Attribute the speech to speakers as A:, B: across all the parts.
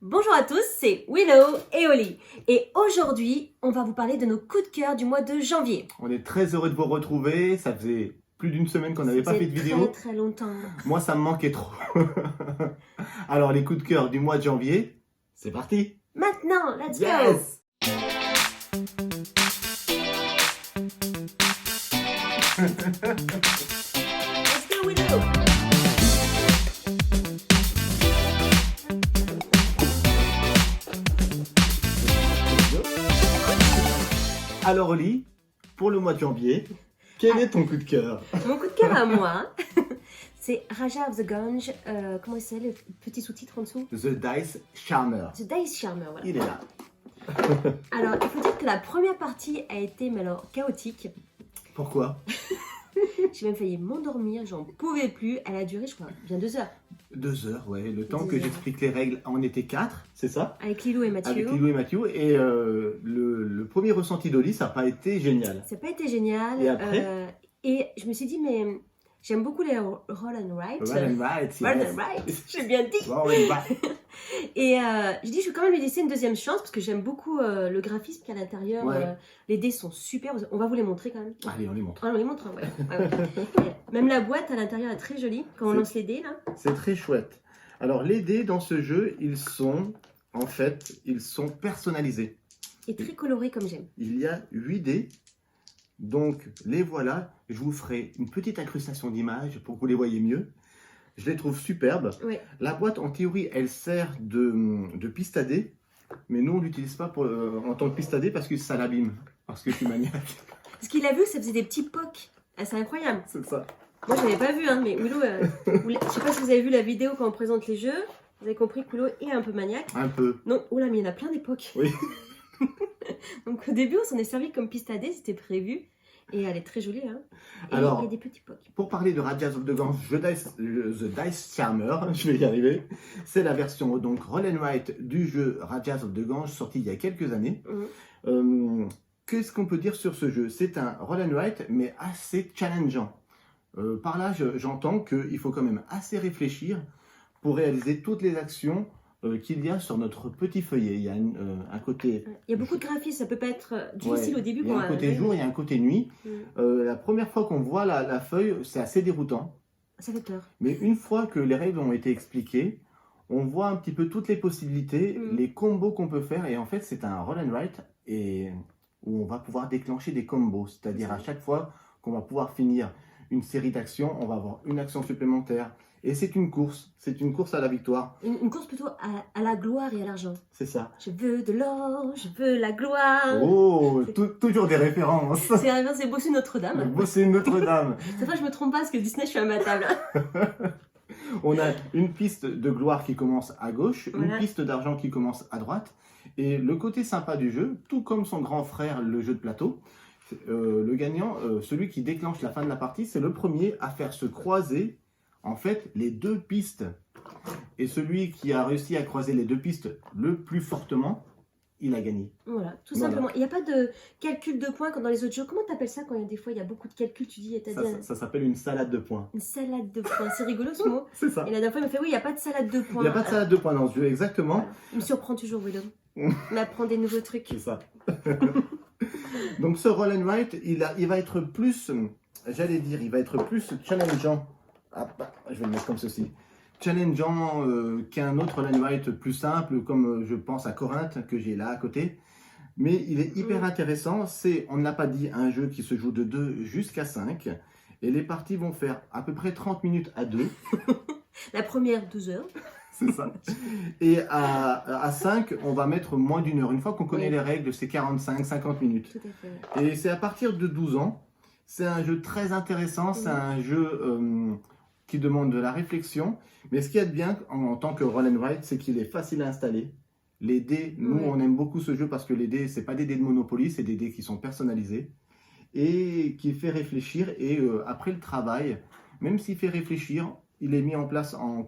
A: Bonjour à tous, c'est Willow et Oli. Et aujourd'hui, on va vous parler de nos coups de cœur du mois de janvier.
B: On est très heureux de vous retrouver. Ça faisait plus d'une semaine qu'on n'avait pas fait de vidéo.
A: Très longtemps.
B: Moi, ça me manquait trop. Alors, les coups de cœur du mois de janvier, c'est parti.
A: Maintenant, let's go.
B: Yes.
A: Let's go, Willow.
B: Alors, Oli, pour le mois de janvier, quel est ton coup de cœur?
A: Mon coup de cœur à moi, c'est Raja of the Gange. Comment c'est le petit sous-titre en dessous?
B: The Dice Charmer.
A: The Dice Charmer, voilà.
B: Il est là.
A: Alors, il faut dire que la première partie a été, mais alors, chaotique.
B: Pourquoi?
A: J'ai même failli m'endormir, j'en pouvais plus. Elle a duré, je crois, bien 2 heures.
B: 2 heures, ouais. Le temps
A: 2
B: que
A: heures.
B: j'explique les règles, on était 4, c'est ça?
A: Avec Lilou et Mathieu.
B: Avec Lilou et Mathieu. Et le premier ressenti d'Oli, ça n'a pas été génial.
A: Ça n'a pas été génial.
B: Et après
A: et je me suis dit, mais j'aime beaucoup les roll and write.
B: Roll and write,
A: Roll
B: yes.
A: and write, j'ai bien dit.
B: Roll and write.
A: Et je dis, je vais quand même lui laisser une deuxième chance parce que j'aime beaucoup le graphisme qu'il y a à l'intérieur.
B: Ouais.
A: Les dés sont super. On va vous les montrer quand même.
B: Allez, on les montre.
A: Ah, on les montre, hein, ouais. Ouais, ouais. Et même la boîte à l'intérieur est très jolie quand on
B: C'est-
A: lance les dés là.
B: C'est très chouette. Alors, les dés dans ce jeu, ils sont personnalisés.
A: Et très coloré comme j'aime.
B: Il y a 8 dés. Donc, les voilà. Je vous ferai une petite incrustation d'images pour que vous les voyez mieux. Je les trouve superbes.
A: Ouais.
B: La boîte, en théorie, elle sert de piste à dés. Mais nous, on ne l'utilise pas en tant que piste à dés parce que ça l'abîme. Parce que je suis maniaque.
A: Ce qu'il a vu, ça faisait des petits pocs. Ah, c'est incroyable.
B: C'est ça.
A: Moi, je n'avais pas vu, hein, mais Willow, je sais pas si vous avez vu la vidéo quand on présente les jeux. Vous avez compris que Willow est un peu maniaque.
B: Un peu.
A: Non, oh là, mais il y en a plein d'époques.
B: Oui.
A: Donc au début, on s'en est servi comme piste à dés, c'était prévu. Et elle est très jolie, hein. Et
B: Alors,
A: il y a des petits pocs.
B: Pour parler de Rajas of the Gange, The Dice Charmer, je vais y arriver, c'est la version donc Roll and Write du jeu Rajas of the Gange sorti il y a quelques années. Qu'est-ce qu'on peut dire sur ce jeu? C'est un Roll and Write mais assez challengeant. Par là, j'entends qu'il faut quand même assez réfléchir pour réaliser toutes les actions qu'il y a sur notre petit feuillet. Il y a un côté...
A: Il y a beaucoup de graphismes, ça peut pas être difficile
B: Ouais,
A: au début.
B: il y a un côté jour, il y a un côté nuit. La première fois qu'on voit la feuille, c'est assez déroutant.
A: Ça fait peur.
B: Mais une fois que les règles ont été expliquées, on voit un petit peu toutes les possibilités, les combos qu'on peut faire. Et en fait, c'est un roll and write où on va pouvoir déclencher des combos. C'est-à-dire à chaque fois qu'on va pouvoir finir une série d'actions, on va avoir une action supplémentaire. Et c'est une course à la victoire.
A: Une course plutôt à la gloire et à l'argent.
B: C'est ça.
A: Je veux de l'or, je veux la gloire.
B: Oh, toujours des références.
A: C'est Bossu Notre-Dame.
B: Bosser Notre-Dame.
A: Cette fois, je me trompe pas parce que Disney, je suis à ma table.
B: On a une piste de gloire qui commence à gauche,
A: Voilà.
B: une piste d'argent qui commence à droite. Et le côté sympa du jeu, tout comme son grand frère, le jeu de plateau, le gagnant, celui qui déclenche la fin de la partie, c'est le premier à faire se croiser en fait les deux pistes. Et celui qui a réussi à croiser les deux pistes le plus fortement, il a gagné.
A: Voilà, tout
B: Voilà.
A: simplement. Il n'y a pas de calcul de points comme dans les autres jeux. Comment t'appelles ça quand des fois il y a beaucoup de calculs? Tu dis, t'as dit
B: Ça s'appelle une salade de points.
A: une salade de points. C'est rigolo ce mot.
B: C'est ça.
A: Et la dernière fois, il m'a fait oui, il n'y a pas de salade de
B: Il
A: points.
B: n'y a pas de salade de points dans ce jeu, exactement.
A: Il me surprend toujours, Willow. Il m'apprend des nouveaux trucs.
B: C'est ça. Donc ce roll and write, il va être plus, j'allais dire, il va être plus challengeant. Ah, bah, je vais le mettre comme ceci. Challengeant qu'un autre roll and write plus simple, comme je pense à Corinthe, que j'ai là à côté. Mais il est hyper intéressant. C'est, on ne l'a pas dit, un jeu qui se joue de 2 jusqu'à 5. Et les parties vont faire à peu près 30 minutes à 2.
A: La première, 12 heures.
B: C'est ça. Et à 5, on va mettre moins d'une heure. Une fois qu'on connaît les règles, c'est 45-50 minutes.
A: Tout à fait.
B: Et c'est à partir de 12 ans. C'est un jeu très intéressant. C'est un jeu qui demande de la réflexion. Mais ce qu'il y a de bien en tant que roll and write, c'est qu'il est facile à installer. Les dés, nous, on aime beaucoup ce jeu parce que les dés, c'est pas des dés de Monopoly, c'est des dés qui sont personnalisés et qui fait réfléchir. Et après le travail, même s'il fait réfléchir, il est mis en place en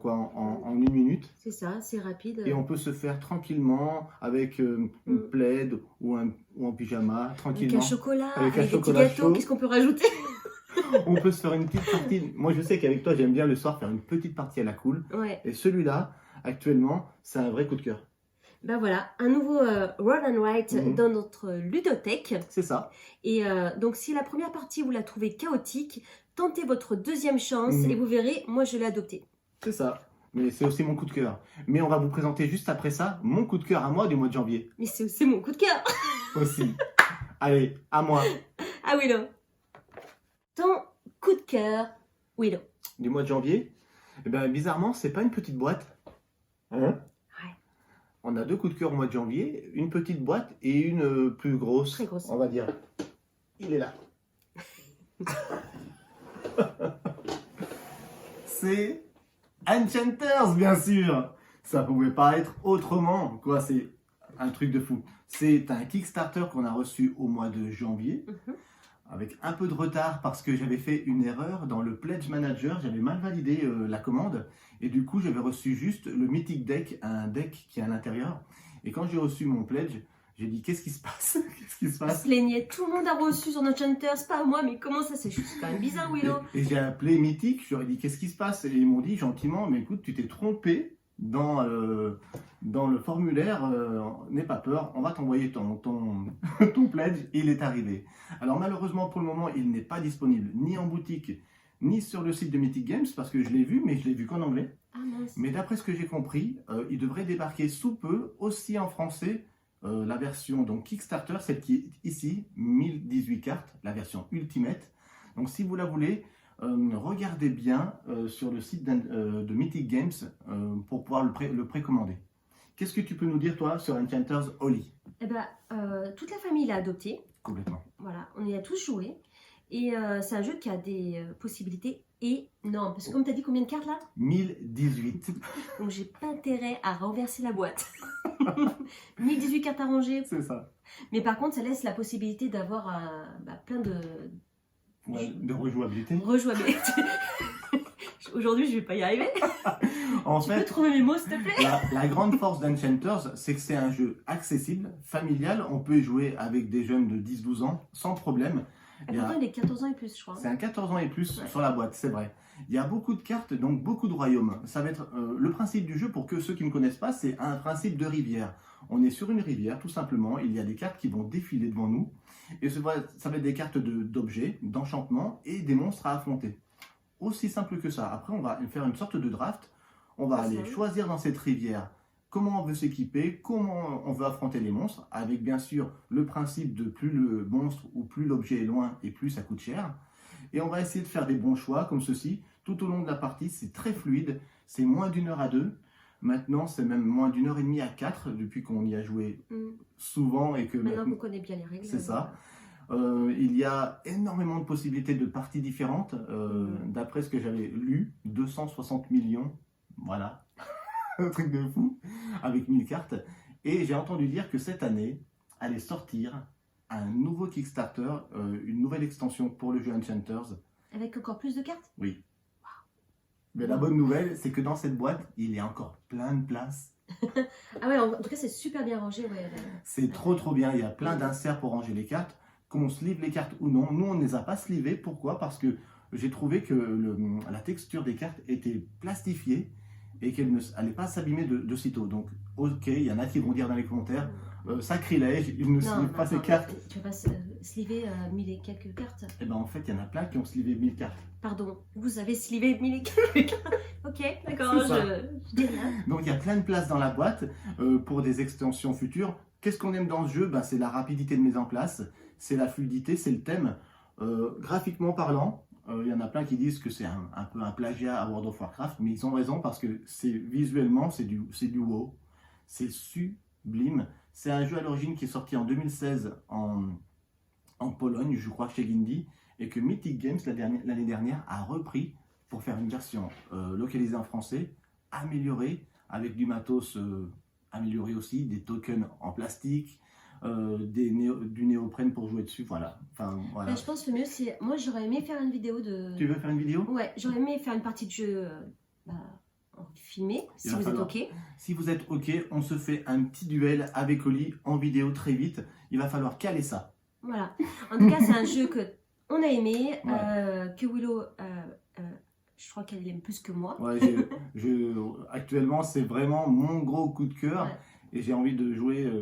B: 1 minute.
A: C'est ça, c'est rapide.
B: Et on peut se faire tranquillement avec une plaid ou en pyjama, tranquillement.
A: Avec un chocolat,
B: Avec un
A: des petits
B: chocolat
A: gâteaux,
B: chaud.
A: qu'est-ce qu'on peut rajouter?
B: On peut se faire une petite partie. Moi, je sais qu'avec toi, j'aime bien le soir faire une petite partie à la cool.
A: Ouais.
B: Et celui-là, actuellement, c'est un vrai coup de cœur.
A: Ben voilà, un nouveau Roll and Write dans notre ludothèque.
B: C'est ça.
A: Et donc si la première partie vous la trouvez chaotique, tentez votre deuxième chance et vous verrez, moi je l'ai adopté.
B: C'est ça. Mais c'est aussi mon coup de cœur. Mais on va vous présenter juste après ça mon coup de cœur à moi du mois de janvier.
A: Mais c'est aussi mon coup de cœur.
B: Aussi. Allez, à moi.
A: Ah Willow. Ton coup de cœur, Willow.
B: Du mois de janvier, eh ben, bizarrement, c'est pas une petite boîte. Hein?
A: Ouais.
B: On a deux coups de cœur au mois de janvier, une petite boîte et une plus grosse.
A: Très grosse.
B: On va dire. Il est là. C'est Enchanters, bien sûr. Ça pouvait pas être autrement. Quoi, c'est un truc de fou. C'est un Kickstarter qu'on a reçu au mois de janvier. Avec un peu de retard parce que j'avais fait une erreur dans le Pledge Manager, j'avais mal validé la commande et du coup j'avais reçu juste le Mythic Deck, un deck qui est à l'intérieur. Et quand j'ai reçu mon Pledge, j'ai dit qu'est-ce qui se passe? Qu'est-ce qui se passe?
A: Se plaignait, tout le monde a reçu son Enchanters, pas moi, mais comment ça c'est quand même bizarre Willow.
B: Et j'ai appelé Mythic, je leur ai dit qu'est-ce qui se passe? Et ils m'ont dit gentiment, mais écoute, tu t'es trompé dans le formulaire, n'aie pas peur, on va t'envoyer ton pledge et il est arrivé. Alors malheureusement pour le moment il n'est pas disponible ni en boutique ni sur le site de Mythic Games parce que je l'ai vu mais je l'ai vu qu'en anglais.
A: Ah, mince.
B: Mais d'après ce que j'ai compris, il devrait débarquer sous peu aussi en français la version donc Kickstarter, celle qui est ici, 1018 cartes, la version Ultimate. Donc si vous la voulez, regardez bien sur le site de Mythic Games pour pouvoir le précommander. Qu'est-ce que tu peux nous dire, toi, sur Enchanters Holly?
A: Eh ben, toute la famille l'a adopté.
B: Complètement.
A: Voilà, on y a tous joué. Et c'est un jeu qui a des possibilités énormes. Parce que comme tu as dit, combien de cartes là?
B: 1018.
A: Donc j'ai pas intérêt à renverser la boîte. 1018 cartes à ranger.
B: C'est ça.
A: Mais par contre, ça laisse la possibilité d'avoir plein de...
B: Ouais, de rejouabilité.
A: Rejouabilité. Aujourd'hui, je vais pas y arriver.
B: En
A: Tu
B: fait,
A: peux trouver mes mots, s'il te plaît?
B: la grande force d'Enchanters, c'est que c'est un jeu accessible, familial. On peut y jouer avec des jeunes de 10-12 ans sans problème.
A: Pourtant, il est 14 ans et plus, je crois.
B: C'est un 14 ans et plus
A: Ouais.
B: sur la boîte, c'est vrai. Il y a beaucoup de cartes, donc beaucoup de royaumes. Ça va être le principe du jeu, pour que ceux qui ne connaissent pas, c'est un principe de rivière. On est sur une rivière, tout simplement. Il y a des cartes qui vont défiler devant nous. Et ça va être des cartes d'objets, d'enchantement et des monstres à affronter. Aussi simple que ça. Après, on va faire une sorte de draft. On va aller choisir dans cette rivière comment on veut s'équiper, comment on veut affronter les monstres, avec bien sûr le principe de plus le monstre ou plus l'objet est loin et plus ça coûte cher. Et on va essayer de faire des bons choix comme ceci. Tout au long de la partie, c'est très fluide. C'est moins d'une heure à 2. Maintenant, c'est même moins d'une heure et demie à 4 depuis qu'on y a joué souvent. Et que
A: Maintenant qu'on connaît bien les règles.
B: c'est ça. Il y a énormément de possibilités de parties différentes. D'après ce que j'avais lu, 260 millions. Voilà. Un truc de fou. Avec 1000 cartes. Et j'ai entendu dire que cette année allait sortir un nouveau Kickstarter, une nouvelle extension pour le jeu Enchanters.
A: Avec encore plus de cartes?
B: Oui. Mais la bonne nouvelle, c'est que dans cette boîte, il y a encore plein de place.
A: Ah ouais, en tout cas, c'est super bien rangé. Ouais.
B: C'est trop bien. Il y a plein d'inserts pour ranger les cartes. Qu'on sleeve les cartes ou non. Nous, on ne les a pas slivées. Pourquoi? Parce que j'ai trouvé que la texture des cartes était plastifiée et qu'elle n'allait pas s'abîmer de sitôt. Donc, ok, il y en a qui vont dire dans les commentaires, sacrilège, ils ne slivent pas ces cartes.
A: Tu vas pas sliver 1000 et quelques cartes?
B: Et ben en fait, il y en a plein qui ont slivé 1000 cartes.
A: Pardon, vous avez slivé 1000 et quelques cartes? Ok, d'accord, je dis rien.
B: Donc, il y a plein de place dans la boîte pour des extensions futures. Qu'est-ce qu'on aime dans ce jeu? C'est la rapidité de mise en place, c'est la fluidité, c'est le thème. Graphiquement parlant, il y en a plein qui disent que c'est un peu un plagiat à World of Warcraft, mais ils ont raison parce que visuellement, c'est du WoW. C'est sublime. C'est un jeu à l'origine qui est sorti en 2016 en Pologne, je crois, chez Guindy, et que Mythic Games, l'année dernière, a repris pour faire une version localisée en français, améliorée, avec du matos amélioré aussi, des tokens en plastique, du néoprène pour jouer dessus, voilà. Enfin, voilà.
A: Ben, je pense que le mieux, c'est... Moi, j'aurais aimé faire une vidéo de...
B: Tu veux faire une vidéo?
A: Ouais, j'aurais aimé faire une partie de jeu filmée, si vous êtes OK.
B: Si vous êtes OK, on se fait un petit duel avec Oli en vidéo très vite. Il va falloir caler ça.
A: Voilà. En tout cas, c'est un jeu qu'on a aimé, que Willow... je crois qu'elle l'aime plus que moi.
B: Ouais, actuellement, c'est vraiment mon gros coup de cœur.
A: Ouais.
B: et j'ai envie de jouer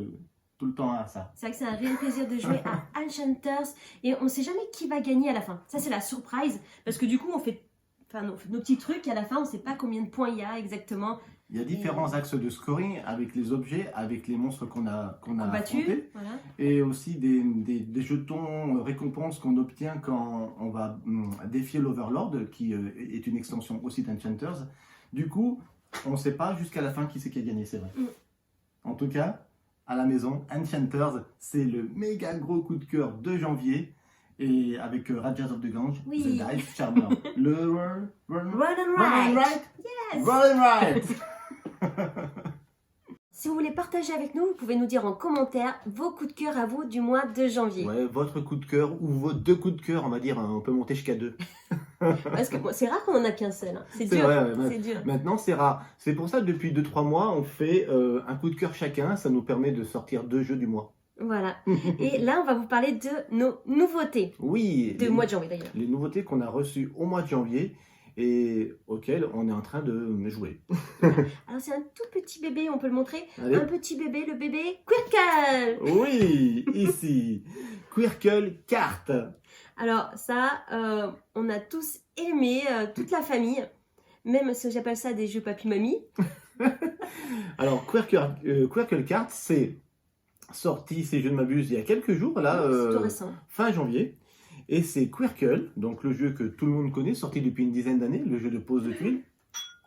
B: tout le temps à ça.
A: C'est vrai que c'est un réel plaisir de jouer à Enchanters et on ne sait jamais qui va gagner à la fin. Ça, c'est la surprise parce que du coup, on fait nos petits trucs et à la fin, on ne sait pas combien de points il y a exactement.
B: Il y a différents axes de scoring avec les objets, avec les monstres qu'on a
A: battus, voilà.
B: Et aussi des jetons récompenses qu'on obtient quand on va défier l'Overlord, qui est une extension aussi d'Enchanters. Du coup, on ne sait pas jusqu'à la fin qui c'est qui a gagné, c'est vrai. En tout cas, à la maison, Enchanters, c'est le méga gros coup de cœur de janvier. Et avec Rajas of the Gange,
A: oui.
B: The Dice Charmer. Le
A: Run and Right.
B: Yes. Run and Right.
A: Si vous voulez partager avec nous, vous pouvez nous dire en commentaire vos coups de cœur à vous du mois de janvier.
B: Ouais, votre coup de cœur ou vos 2 coups de cœur, on va dire, on peut monter jusqu'à 2.
A: Parce que c'est rare qu'on en a qu'un seul. Hein. C'est dur.
B: Vrai, ouais,
A: c'est dur.
B: Maintenant, c'est rare. C'est pour ça que depuis 2-3 mois, on fait un coup de cœur chacun. Ça nous permet de sortir 2 jeux du mois.
A: Voilà. Et là, on va vous parler de nos nouveautés.
B: Oui.
A: De mois de janvier d'ailleurs.
B: Les nouveautés qu'on a reçues au mois de janvier et auxquelles on est en train de jouer.
A: Alors c'est un tout petit bébé, on peut le montrer.
B: Allez.
A: Un petit bébé, le bébé Quirkle.
B: Oui, ici. Quirkle Carte.
A: Alors ça, on a tous aimé, toute la famille. Même si j'appelle ça des jeux papy-mamie.
B: Alors Quirkle Carte, c'est sorti, si je ne m'abuse, il y a quelques jours, là,
A: c'est tout récent.
B: Fin janvier. Et c'est Quirkle, donc le jeu que tout le monde connaît, sorti depuis une dizaine d'années, le jeu de pose de tuiles,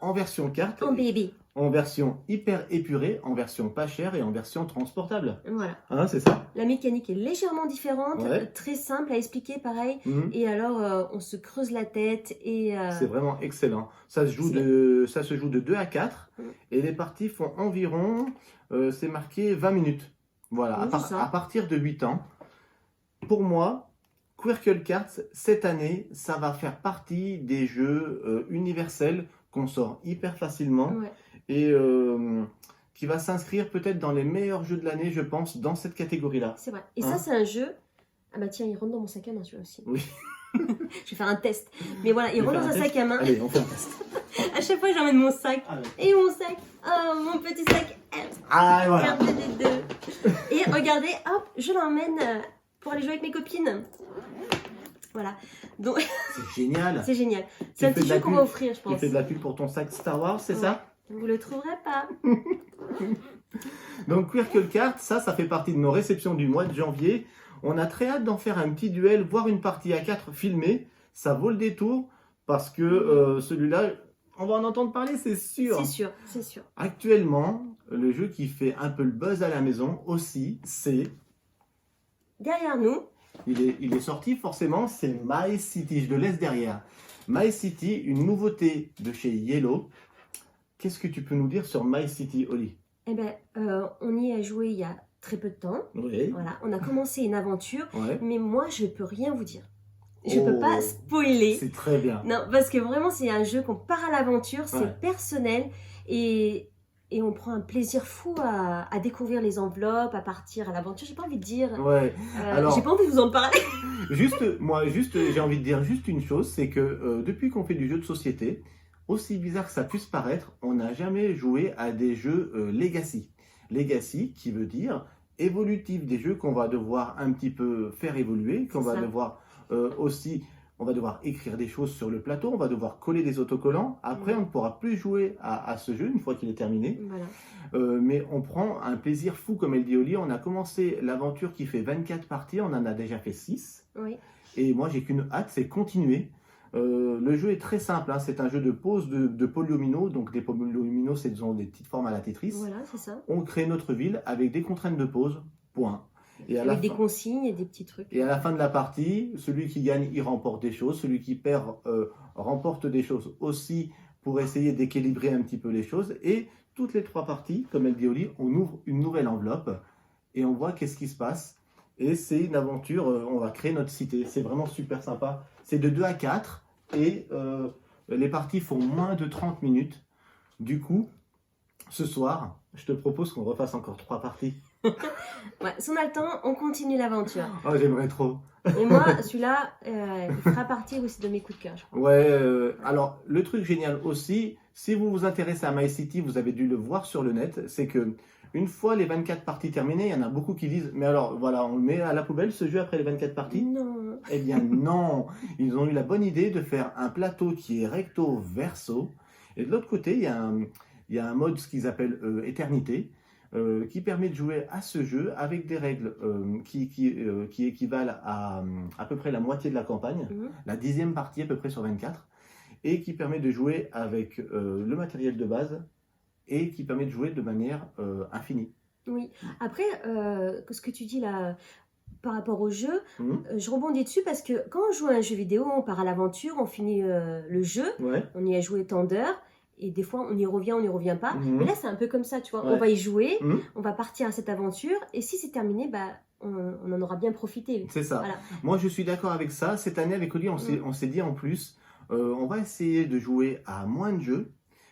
B: en version carte,
A: en bébé,
B: en version hyper épurée, en version pas chère et en version transportable.
A: Voilà.
B: Hein, c'est ça.
A: La mécanique est légèrement différente,
B: ouais.
A: Très simple à expliquer, pareil. Et alors, on se creuse la tête et...
B: C'est vraiment excellent. Ça se joue de 2 à 4 et les parties font environ, c'est marqué 20 minutes. Voilà, à partir de 8 ans. Pour moi, Quirkle Cards, cette année, ça va faire partie des jeux universels qu'on sort hyper facilement et qui va s'inscrire peut-être dans les meilleurs jeux de l'année, je pense, dans cette catégorie-là.
A: C'est vrai. Et ça, c'est un jeu... Ah bah tiens, il rentre dans mon sac à main, celui-là aussi.
B: Oui.
A: Je vais faire un test. Mais voilà, il rentre dans un sac à main.
B: Allez, on fait un test.
A: À chaque fois, j'emmène mon sac. Et mon sac. Oh, mon petit sac.
B: Ah, voilà.
A: Et regardez, hop, je l'emmène pour aller jouer avec mes copines. Voilà. Donc...
B: C'est génial.
A: C'est génial. C'est un petit jeu qu'on va offrir, je pense.
B: Tu fais de la pub pour ton sac Star Wars, c'est ça?
A: Vous le trouverez pas.
B: Donc Quirkle Cards, ça fait partie de nos réceptions du mois de janvier. On a très hâte d'en faire un petit duel, voire une partie à 4 filmée. Ça vaut le détour parce que celui-là, on va en entendre parler, c'est sûr.
A: C'est sûr, c'est sûr.
B: Actuellement, le jeu qui fait un peu le buzz à la maison aussi, c'est...
A: Derrière nous.
B: Il est sorti forcément, c'est My City. Je le laisse derrière. My City, une nouveauté de chez Yellow. Qu'est-ce que tu peux nous dire sur My City, Oli?
A: Eh bien, on y a joué il y a très peu de temps.
B: Oui.
A: Voilà, on a commencé une aventure, mais moi, je ne peux rien vous dire. Je
B: ne
A: peux pas spoiler.
B: C'est très bien.
A: Non, parce que vraiment, c'est un jeu qu'on part à l'aventure, c'est personnel et on prend un plaisir fou à découvrir les enveloppes, à partir à l'aventure. J'ai pas envie de dire.
B: Alors,
A: j'ai pas envie de vous en parler.
B: j'ai envie de dire juste une chose, c'est que depuis qu'on fait du jeu de société, aussi bizarre que ça puisse paraître, on n'a jamais joué à des jeux Legacy. Legacy, qui veut dire évolutif, des jeux qu'on va devoir un petit peu faire évoluer, qu'on va devoir aussi... On va devoir écrire des choses sur le plateau, on va devoir coller des autocollants. Après, on ne pourra plus jouer à ce jeu une fois qu'il est terminé. Voilà. Mais on prend un plaisir fou, comme elle dit Oli. On a commencé l'aventure qui fait 24 parties, on en a déjà fait 6.
A: Oui.
B: Et moi, j'ai qu'une hâte, c'est continuer. Le jeu est très simple, hein. C'est un jeu de pose de polyomino. Donc des polyomino, c'est des petites formes à la Tetris.
A: Voilà, c'est ça.
B: On crée notre ville avec des contraintes de pose, point.
A: Et avec des consignes et des petits trucs.
B: Et à la fin de la partie, celui qui gagne, il remporte des choses. Celui qui perd remporte des choses aussi pour essayer d'équilibrer un petit peu les choses. Et toutes les 3 parties, comme elle dit Oli, on ouvre une nouvelle enveloppe et on voit qu'est-ce qui se passe. Et c'est une aventure, on va créer notre cité. C'est vraiment super sympa. C'est de 2 à 4 et les parties font moins de 30 minutes. Du coup, ce soir, je te propose qu'on refasse encore 3 parties.
A: Si on a le temps, on continue l'aventure.
B: Oh, j'aimerais trop.
A: Et moi, celui-là, il fera partie aussi de mes coups de cœur, je crois.
B: Alors, le truc génial aussi, si vous vous intéressez à My City, vous avez dû le voir sur le net, c'est que Une fois les 24 parties terminées, il y en a beaucoup qui disent, mais alors voilà, on le met à la poubelle ce jeu après les 24 parties?
A: Non.
B: Eh bien non, ils ont eu la bonne idée de faire un plateau qui est recto-verso. Et de l'autre côté, il y a un mode, ce qu'ils appellent Éternité, qui permet de jouer à ce jeu avec des règles qui équivalent à peu près la moitié de la campagne, la 10e partie à peu près sur 24, et qui permet de jouer avec le matériel de base et qui permet de jouer de manière infinie.
A: Oui. Après, ce que tu dis là, par rapport au jeu, je rebondis dessus parce que quand on joue à un jeu vidéo, on part à l'aventure, on finit le jeu, on y a joué tant d'heures, et des fois on y revient pas. Mais là c'est un peu comme ça, tu vois, on va y jouer, on va partir à cette aventure, et si c'est terminé, bah, on en aura bien profité.
B: C'est ça.
A: Voilà.
B: Moi je suis d'accord avec ça. Cette année avec Oli, on s'est dit en plus, on va essayer de jouer à moins de jeux,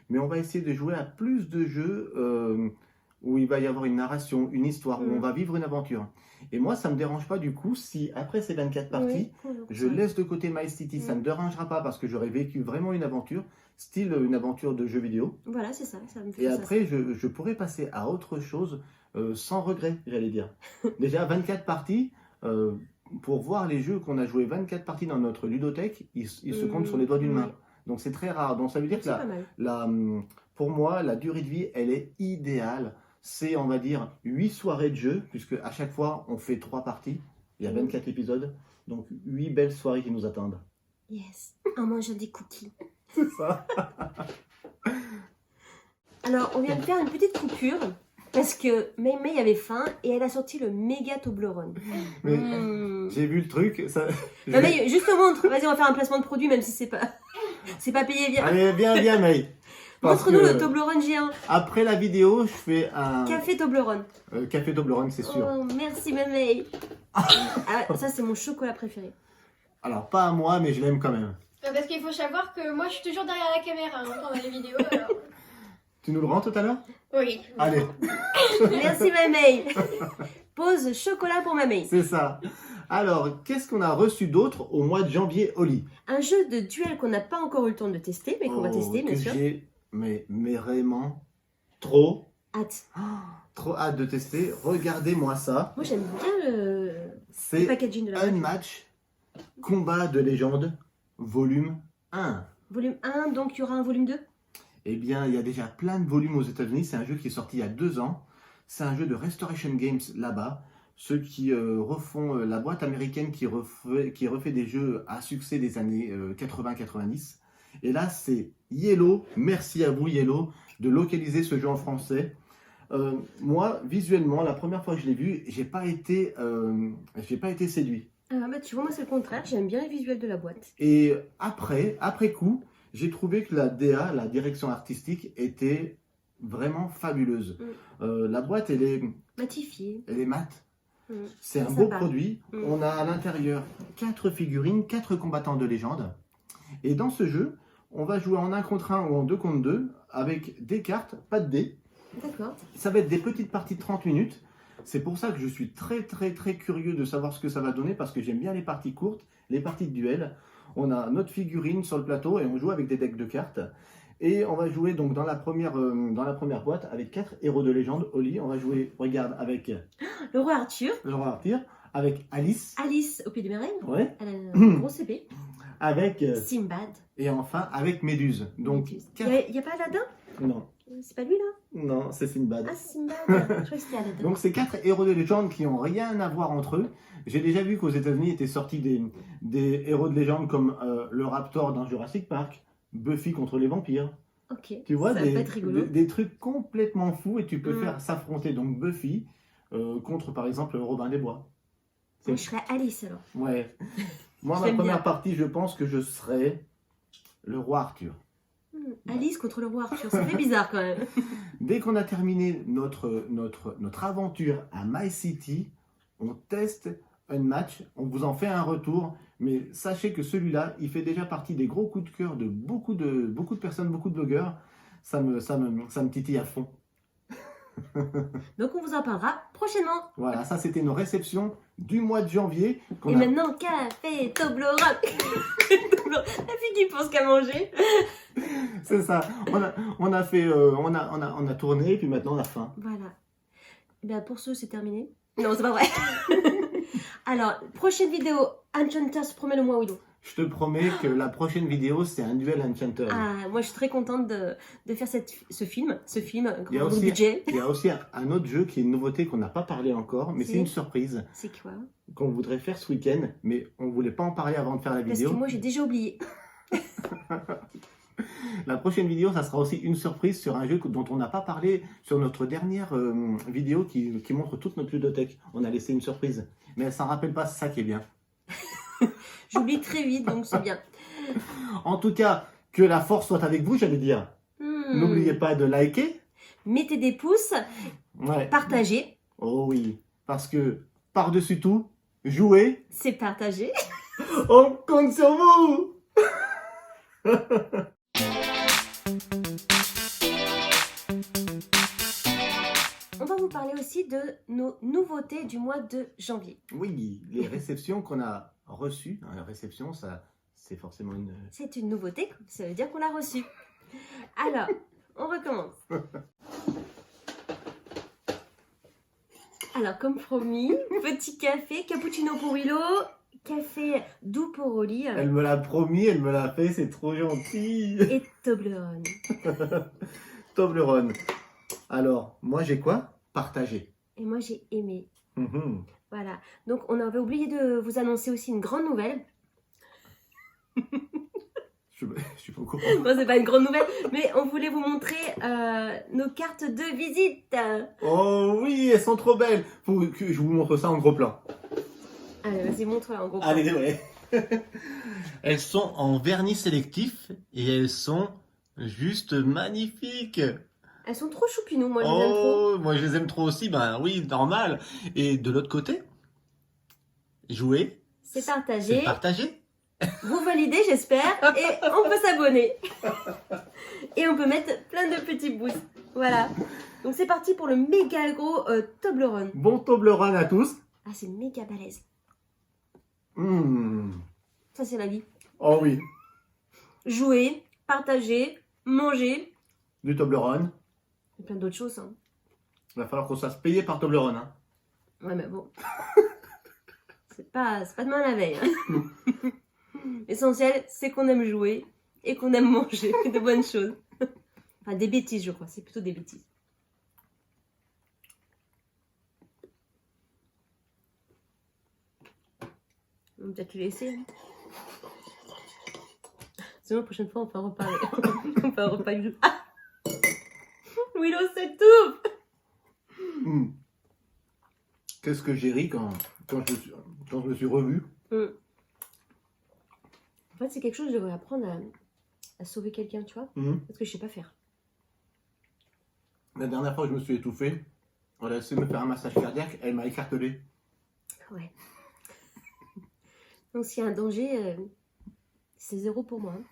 B: mais on va essayer de jouer à plus de jeux où il va y avoir une narration, une histoire, où on va vivre une aventure. Et moi, ça ne me dérange pas du coup si après ces 24 parties, je laisse de côté My City. Ça ne me dérangera pas parce que j'aurais vécu vraiment une aventure, style une aventure de jeu vidéo.
A: Voilà, c'est ça. Ça me fait
B: Et après, je pourrais passer à autre chose sans regret, j'allais dire. Déjà, 24 parties, pour voir les jeux qu'on a joué 24 parties dans notre ludothèque, ils se comptent sur les doigts d'une main. Donc c'est très rare. Donc ça veut dire que pour moi, la durée de vie, elle est idéale. C'est, on va dire, 8 soirées de jeu, puisque à chaque fois, on fait 3 parties. Il y a 24 épisodes. Donc 8 belles soirées qui nous attendent.
A: Yes. En mangeant des cookies.
B: C'est ça.
A: Alors, on vient de faire une petite coupure. Parce que May avait faim et elle a sorti le méga Toblerone.
B: J'ai vu le truc. Ça...
A: May, juste te montre. Vas-y, on va faire un placement de produit, même si c'est pas payé. Viens.
B: Allez, viens, May.
A: Montre-nous le Toblerone géant.
B: Après la vidéo, je fais un...
A: Café Toblerone.
B: Café Toblerone, c'est sûr.
A: Oh, merci, May. Ça, c'est mon chocolat préféré.
B: Alors, pas à moi, mais je l'aime quand même.
C: Parce qu'il faut savoir que moi, je suis toujours derrière la caméra pendant les vidéos. Alors...
B: Tu nous le rends tout à l'heure?
C: Oui.
B: Allez.
A: Merci, May. Pause chocolat pour May.
B: C'est ça. Alors, qu'est-ce qu'on a reçu d'autre au mois de janvier, Oli?
A: Un jeu de duel qu'on n'a pas encore eu le temps de tester, mais qu'on va tester, bien sûr.
B: Mais vraiment trop
A: hâte.
B: Trop hâte de tester. Regardez-moi ça.
A: Moi, j'aime bien le packaging de la
B: boîte. Unmatch Combat de légende, volume 1.
A: Volume 1, donc il y aura un volume 2?
B: Eh bien, il y a déjà plein de volumes aux États-Unis. C'est un jeu qui est sorti il y a 2 ans. C'est un jeu de Restoration Games là-bas. Ceux qui refont la boîte américaine qui refait des jeux à succès des années 80-90. Et là, c'est Yellow. Merci à vous, Yellow, de localiser ce jeu en français. Moi, visuellement, la première fois que je l'ai vu, j'ai pas été séduit.
A: Ah bah tu vois, moi c'est le contraire. J'aime bien les visuels de la boîte.
B: Et après coup, j'ai trouvé que la DA, la direction artistique, était vraiment fabuleuse. La boîte, elle est
A: matifiée.
B: Elle est mate. C'est un beau produit. On a à l'intérieur 4 figurines, 4 combattants de légende. Et dans ce jeu, on va jouer en 1 contre 1 ou en 2 contre 2 avec des cartes, pas de dés.
A: D'accord. Ça
B: va être des petites parties de 30 minutes. C'est pour ça que je suis très curieux de savoir ce que ça va donner parce que j'aime bien les parties courtes, les parties de duel. On a notre figurine sur le plateau et on joue avec des decks de cartes. Et on va jouer donc dans la première boîte avec 4 héros de légende. Oli, on va jouer, regarde, avec
A: le roi Arthur.
B: Le roi Arthur, avec Alice.
A: Alice au Pays des Merveilles.
B: Ouais.
A: Elle a une grosse épée.
B: Avec
A: Simbad.
B: Et enfin avec Méduse. Donc,
A: il n'y a pas Aladdin?
B: Non.
A: C'est pas lui là?
B: Non, c'est Simbad.
A: Ah, Simbad. Je crois que c'était Aladdin.
B: Donc, ces 4 héros de légende qui n'ont rien à voir entre eux. J'ai déjà vu qu'aux États-Unis étaient sortis des héros de légende comme le Raptor dans Jurassic Park, Buffy contre les vampires.
A: Ok.
B: Tu vois,
A: ça va pas être rigolo.
B: des trucs complètement fous et tu peux faire s'affronter donc Buffy contre par exemple Robin des Bois.
A: Donc, je serais Alice alors.
B: Ouais. Moi, ma première partie, je pense que je serais le roi Arthur.
A: Alice contre le roi Arthur, ça fait bizarre quand même.
B: Dès qu'on a terminé notre aventure à My City, on teste un match, on vous en fait un retour, mais sachez que celui-là, il fait déjà partie des gros coups de cœur de beaucoup de personnes, beaucoup de blogueurs. Ça me titille à fond.
A: Donc on vous en parlera prochainement.
B: Voilà, ça c'était nos réceptions du mois de janvier.
A: Et maintenant, café, Toblerone. La fille qui pense qu'à manger.
B: C'est ça. On a tourné et puis maintenant on a faim.
A: Voilà. Ben, pour ceux, c'est terminé. Non, c'est pas vrai. Alors, prochaine vidéo, Enchanter se promet le mois Willow.
B: Je te promets que la prochaine vidéo, c'est un duel Enchanter.
A: Ah, moi, je suis très contente de faire ce film,
B: Il y a
A: grand
B: aussi,
A: budget.
B: il y a aussi un autre jeu qui est une nouveauté qu'on n'a pas parlé encore, mais c'est une surprise
A: C'est quoi?
B: qu'on voudrait faire ce week-end, mais on voulait pas en parler avant de faire la vidéo.
A: Parce que moi, j'ai déjà oublié.
B: La prochaine vidéo, ça sera aussi une surprise sur un jeu dont on n'a pas parlé sur notre dernière vidéo qui montre toute notre ludothèque. On a laissé une surprise, mais elle s'en rappelle pas, c'est ça qui est bien.
A: J'oublie très vite, donc c'est bien.
B: En tout cas, que la force soit avec vous, j'allais dire. N'oubliez pas de liker.
A: Mettez des pouces, partagez.
B: Oh oui, parce que par-dessus tout, jouer,
A: c'est partager.
B: On compte sur vous.
A: On va vous parler aussi de nos nouveautés du mois de janvier.
B: Oui, les réceptions qu'on a reçues. La réception, ça, c'est forcément une...
A: C'est une nouveauté, ça veut dire qu'on l'a reçue. Alors, on recommence. Alors, comme promis, petit café, cappuccino pour Willow, café doux pour Oli.
B: Elle me l'a promis, elle me l'a fait, c'est trop gentil.
A: Et Toblerone.
B: Toblerone. Alors, moi j'ai quoi? Partager.
A: Et moi j'ai aimé. Voilà. Donc, on avait oublié de vous annoncer aussi une grande nouvelle.
B: Je suis pas au courant.
A: Bon, c'est pas une grande nouvelle, mais on voulait vous montrer nos cartes de visite.
B: Oh oui, elles sont trop belles. Faut que je vous montre ça en gros plan.
A: Allez, vas-y, montre-la en gros plan.
B: Allez, ouais. Elles sont en vernis sélectif et elles sont juste magnifiques.
A: Elles sont trop choupinous, moi je les aime trop.
B: Moi je les aime trop aussi, ben oui, normal. Et de l'autre côté, jouer.
A: C'est partagé.
B: C'est partagé.
A: Vous validez, j'espère, et on peut s'abonner. Et on peut mettre plein de petits boosts. Voilà. Donc c'est parti pour le méga gros Toblerone.
B: Bon Toblerone à tous.
A: Ah, c'est méga balèze.
B: Ça
A: c'est la vie.
B: Oh oui.
A: Jouer, partager, manger.
B: Du Toblerone.
A: Et plein d'autres choses. Hein.
B: Il va falloir qu'on se fasse payer par Toblerone. Hein.
A: Ouais, mais bon. c'est pas demain la veille. Hein. L'essentiel, c'est qu'on aime jouer et qu'on aime manger de bonnes choses. Enfin, des bêtises, je crois. C'est plutôt des bêtises. On va peut-être le laisser. Hein. Sinon, la prochaine fois, on va reparler. On va reparler. Ah Willow s'étouffe.
B: Qu'est-ce que j'ai ri quand je me suis revu.
A: En fait, c'est quelque chose que je devrais apprendre à sauver quelqu'un, tu vois. Parce que je sais pas faire.
B: La dernière fois que je me suis étouffé, on a essayé de me faire un massage cardiaque, elle m'a écartelé.
A: Ouais. Donc s'il y a un danger, c'est 0 pour moi. Hein.